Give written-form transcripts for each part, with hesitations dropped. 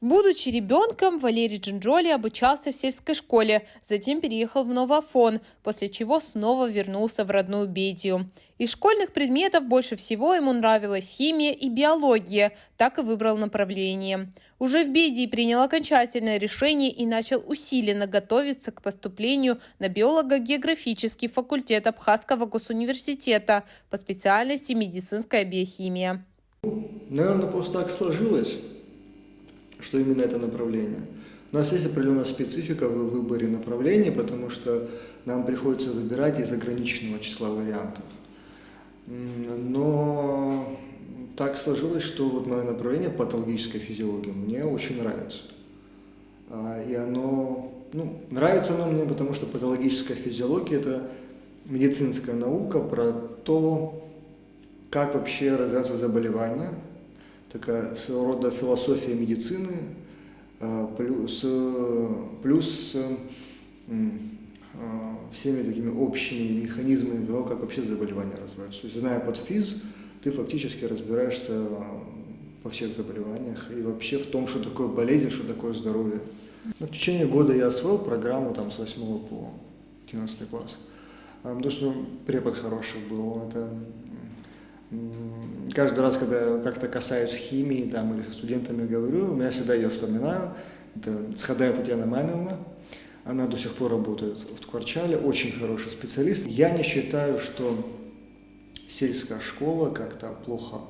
Будучи ребенком, Валерий Джинджоли обучался в сельской школе, затем переехал в Новоафон, после чего снова вернулся в родную Бедию. Из школьных предметов больше всего ему нравилась химия и биология, так и выбрал направление. Уже в Бедии принял окончательное решение и начал усиленно готовиться к поступлению на биолого-географический факультет Абхазского госуниверситета по специальности медицинская биохимия. Наверное, просто так сложилось, что именно это направление. У нас есть определенная специфика в выборе направления, потому что нам приходится выбирать из ограниченного числа вариантов. Но так сложилось, что вот мое направление патологическая физиология мне очень нравится. И нравится оно мне, потому что патологическая физиология – это медицинская наука про то, как вообще развиваются заболевания, такая своего рода философия медицины, плюс всеми такими общими механизмами того, как вообще заболевания развиваются. То есть, зная подфиз, ты фактически разбираешься во всех заболеваниях и вообще в том, что такое болезнь, что такое здоровье. В течение года я освоил программу с 8 по 11 класс, потому что препод хороший был. Каждый раз, когда я как-то касаюсь химии или со студентами говорю, я всегда ее вспоминаю. Это Схадаева Татьяна Мамиловна. Она до сих пор работает в Ткварчале, очень хороший специалист. Я не считаю, что сельская школа как-то плохо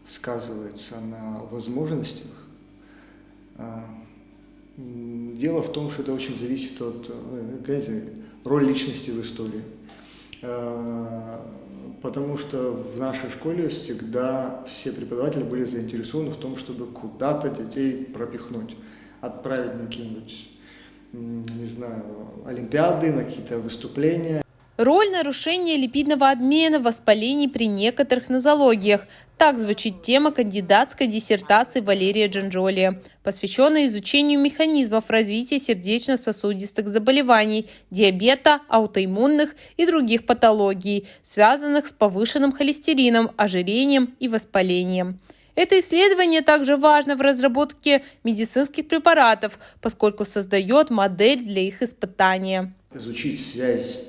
сказывается на возможностях. Дело в том, что это очень зависит от роли личности в истории. Потому что в нашей школе всегда все преподаватели были заинтересованы в том, чтобы куда-то детей пропихнуть, отправить на какие-нибудь, олимпиады, на какие-то выступления. Роль нарушения липидного обмена в воспалении при некоторых нозологиях. Так звучит тема кандидатской диссертации Валерия Джинджоли, посвященной изучению механизмов развития сердечно-сосудистых заболеваний, диабета, аутоиммунных и других патологий, связанных с повышенным холестерином, ожирением и воспалением. Это исследование также важно в разработке медицинских препаратов, поскольку создает модель для их испытания. Изучить связь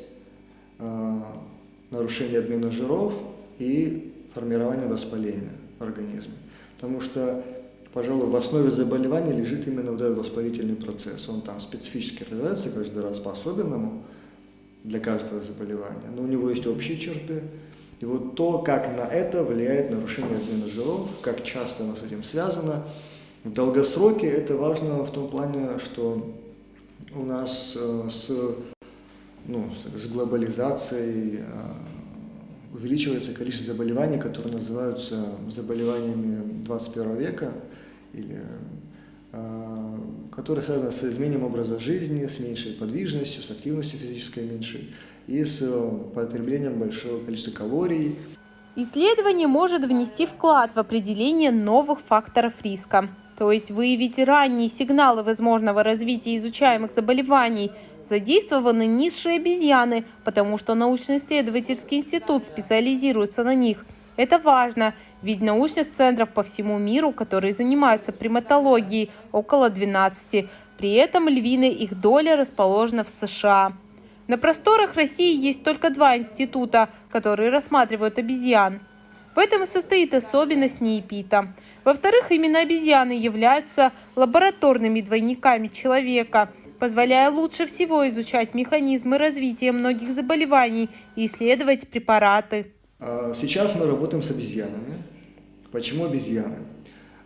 нарушения обмена жиров и формирования воспаления в организме. Потому что, пожалуй, в основе заболевания лежит именно вот этот воспалительный процесс. Он там специфически развивается каждый раз по-особенному для каждого заболевания, но у него есть общие черты. И вот то, как на это влияет нарушение обмена жиров, как часто оно с этим связано. В долгосроке это важно в том плане, что у нас с глобализацией увеличивается количество заболеваний, которые называются заболеваниями 21 века, или которые связаны с изменением образа жизни, с меньшей подвижностью, с активностью физической меньшей и с потреблением большого количества калорий. Исследование может внести вклад в определение новых факторов риска, то есть выявить ранние сигналы возможного развития изучаемых заболеваний. Задействованы низшие обезьяны, потому что научно-исследовательский институт специализируется на них. Это важно, ведь научных центров по всему миру, которые занимаются приматологией, около 12. При этом львиная их доля расположена в США. На просторах России есть только 2 института, которые рассматривают обезьян. В этом и состоит особенность НИИПИТа. Во-вторых, именно обезьяны являются лабораторными двойниками человека, позволяя лучше всего изучать механизмы развития многих заболеваний и исследовать препараты. Сейчас мы работаем с обезьянами. Почему обезьяны?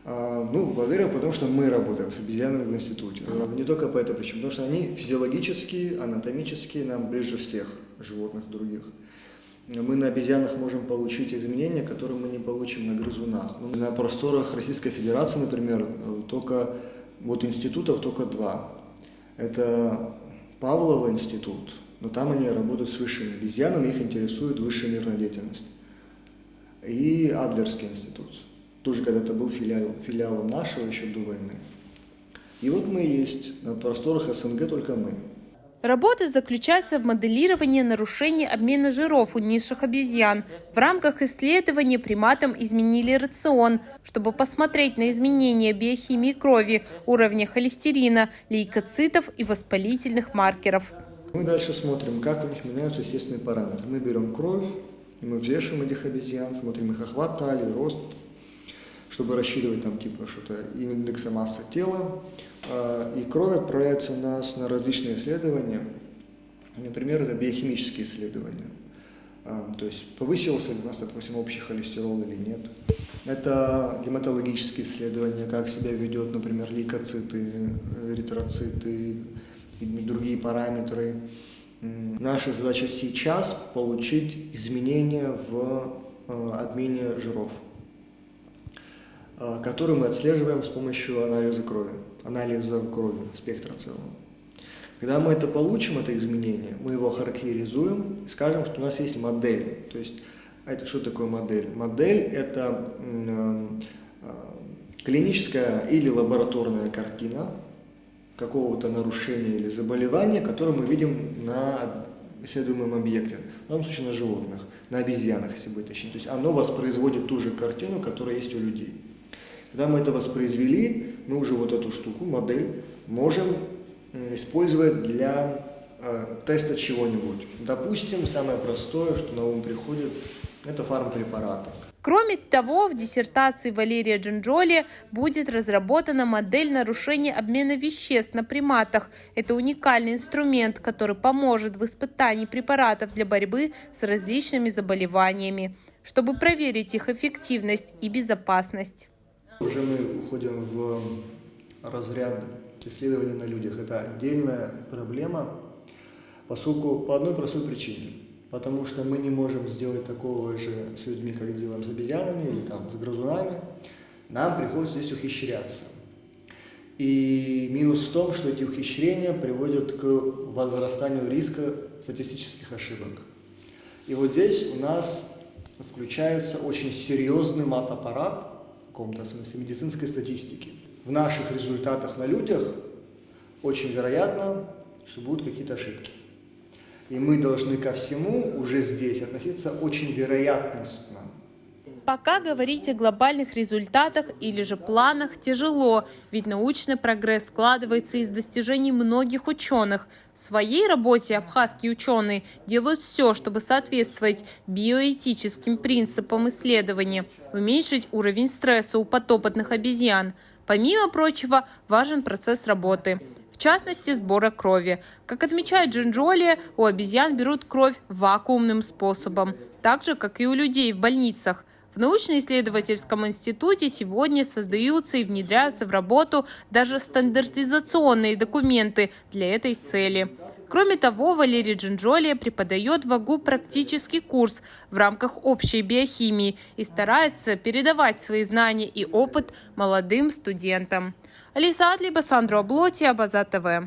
Во-первых, потому что мы работаем с обезьянами в институте. Не только по этой причине, потому что они физиологически, анатомически нам ближе всех животных других. Мы на обезьянах можем получить изменения, которые мы не получим на грызунах. На просторах Российской Федерации, например, институтов только 2. Это Павлов институт, но там они работают с высшими обезьянами, их интересует высшая нервная деятельность. И Адлерский институт, тоже когда-то был филиалом нашего еще до войны. И вот мы есть, на просторах СНГ только мы. Работа заключается в моделировании нарушений обмена жиров у низших обезьян. В рамках исследования приматам изменили рацион, чтобы посмотреть на изменения биохимии крови, уровня холестерина, лейкоцитов и воспалительных маркеров. Мы дальше смотрим, как у них меняются естественные параметры. Мы берем кровь, мы взвешиваем этих обезьян, смотрим их охват талии, рост, чтобы рассчитывать там типа что-то индекса массы тела. И кровь отправляется у нас на различные исследования. Например, это биохимические исследования. То есть повысился ли у нас, допустим, общий холестерол или нет. Это гематологические исследования, как себя ведет, например, лейкоциты, эритроциты и другие параметры. Наша задача сейчас получить изменения в обмене жиров, который мы отслеживаем с помощью анализа крови спектра целого. Когда мы это получим, это изменение, мы его характеризуем и скажем, что у нас есть модель. То есть, это что такое модель? Модель – это клиническая или лабораторная картина какого-то нарушения или заболевания, которое мы видим на исследуемом объекте, в данном случае на животных, на обезьянах, если быть точнее. То есть оно воспроизводит ту же картину, которая есть у людей. Когда мы это воспроизвели, мы уже вот эту штуку, модель, можем использовать для теста чего-нибудь. Допустим, самое простое, что на ум приходит, это фармпрепараты. Кроме того, в диссертации Валерия Джинджоли будет разработана модель нарушения обмена веществ на приматах. Это уникальный инструмент, который поможет в испытании препаратов для борьбы с различными заболеваниями, чтобы проверить их эффективность и безопасность. Уже мы уходим в разряд исследований на людях. Это отдельная проблема, поскольку по одной простой причине. Потому что мы не можем сделать такого же с людьми, как делаем с обезьянами или там, с грызунами. Нам приходится здесь ухищряться. И минус в том, что эти ухищрения приводят к возрастанию риска статистических ошибок. И вот здесь у нас включается очень серьезный мат-аппарат, в каком-то смысле, медицинской статистики. В наших результатах на людях очень вероятно, что будут какие-то ошибки. И мы должны ко всему уже здесь относиться очень вероятностно. Пока говорить о глобальных результатах или же планах тяжело, ведь научный прогресс складывается из достижений многих ученых. В своей работе абхазские ученые делают все, чтобы соответствовать биоэтическим принципам исследования, уменьшить уровень стресса у подопытных обезьян. Помимо прочего, важен процесс работы. В частности, сбора крови. Как отмечает Джинджоли, у обезьян берут кровь вакуумным способом, так же, как и у людей в больницах. В научно-исследовательском институте сегодня создаются и внедряются в работу даже стандартизационные документы для этой цели. Кроме того, Валерий Джинджоли преподает в АГУ практический курс в рамках общей биохимии и старается передавать свои знания и опыт молодым студентам. Алиса Атлиба, Сандро Облоти, Абаза ТВ.